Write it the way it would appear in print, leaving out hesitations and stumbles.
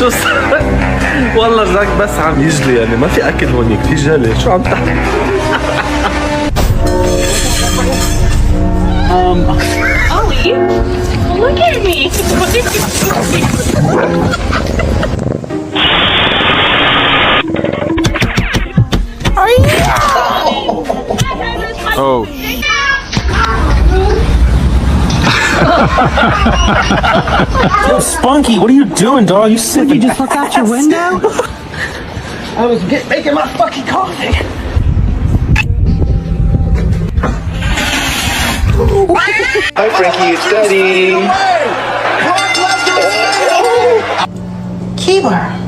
شو صار؟ والله جاك بس عم يجلي يعني ما في اكل هونيك في جلي شو عم تحكي؟ Ollie, look at me. Oh. Yo, Spunky, what are you doing, dog? You sick? You just look out your window? I was making my fucking coffee. Hi, Frankie, it's Daddy. Keeper.